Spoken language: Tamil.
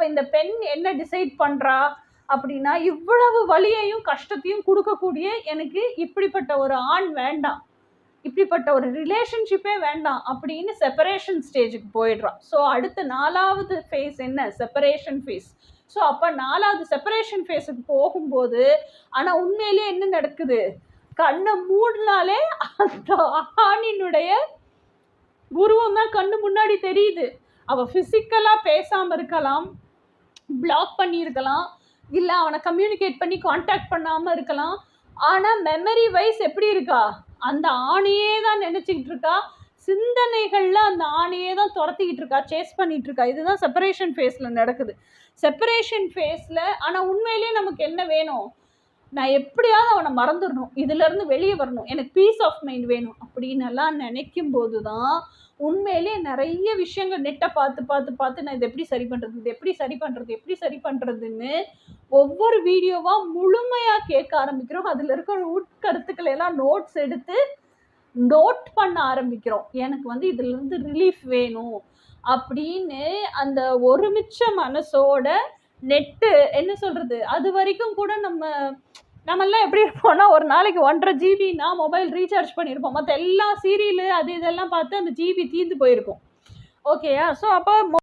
இந்த பெண் என்ன டிசைட் பண்றா அப்படின்னா, இவ்வளவு வலியையும் கஷ்டத்தையும் கொடுக்கக்கூடிய எனக்கு இப்படிப்பட்ட ஒரு ஆண் வேண்டாம், இப்படிப்பட்ட ஒரு ரிலேஷன்ஷிப்பே வேண்டாம் அப்படின்னு செப்பரேஷன் ஸ்டேஜுக்கு போயிடுறான். ஸோ அடுத்த 4வது ஃபேஸ் என்ன? Separation face. ஸோ அப்போ 4வது செப்பரேஷன் ஃபேஸுக்கு போகும்போது ஆனால் உண்மையிலேயே என்ன நடக்குது? கண்ணை மூடினாலே அந்த ஆணினுடைய உருவம் தான் கண்ணு முன்னாடி தெரியுது. அவள் ஃபிசிக்கலாக பேசாமல் இருக்கலாம், பிளாக் பண்ணியிருக்கலாம், இல்லை அவனை கம்யூனிகேட் பண்ணி கான்டாக்ட் பண்ணாமல் இருக்கலாம். ஆனால் மெமரி வைஸ் எப்படி இருக்கா? அந்த ஆணையே தான் நினச்சிக்கிட்டு இருக்கா, சிந்தனைகளில் அந்த ஆணையே தான் துரத்திக்கிட்டு இருக்கா, சேஸ் பண்ணிகிட்டு இருக்கா. இதுதான் செப்பரேஷன் ஃபேஸில் நடக்குது. செப்பரேஷன் ஃபேஸில் ஆனால் உண்மையிலேயே நமக்கு என்ன வேணும்? நான் எப்படியாவது அவனை மறந்துடணும், இதுலேருந்து வெளியே வரணும், எனக்கு பீஸ் ஆஃப் மைண்ட் வேணும் அப்படின்னு எல்லாம் நினைக்கும் போது தான் உண்மையிலேயே நிறைய விஷயங்கள் நெட்டை பார்த்து பார்த்து பார்த்து நான் இதை எப்படி சரி பண்ணுறது, இது எப்படி சரி பண்ணுறது, எப்படி சரி பண்ணுறதுன்னு ஒவ்வொரு வீடியோவாக முழுமையாக கேட்க ஆரம்பிக்கிறோம். அதில் இருக்கிற உட்கருத்துக்களை எல்லாம் நோட்ஸ் எடுத்து நோட் பண்ண ஆரம்பிக்கிறோம். எனக்கு இதுலேருந்து ரிலீஃப் வேணும் அப்படின்னு அந்த ஒருமிச்ச மனசோட நெட்டு என்ன சொல்கிறது, அது வரைக்கும் கூட நம்மெல்லாம் எப்படி இருப்போம்னா, ஒரு நாளைக்கு 1.5 ஜிபின்னா மொபைல் ரீசார்ஜ் பண்ணியிருப்போம். மற்ற எல்லா சீரியலு அது இதெல்லாம் பார்த்து அந்த ஜிபி தீர்ந்து போயிருக்கும். ஓகேயா? ஸோ அப்போ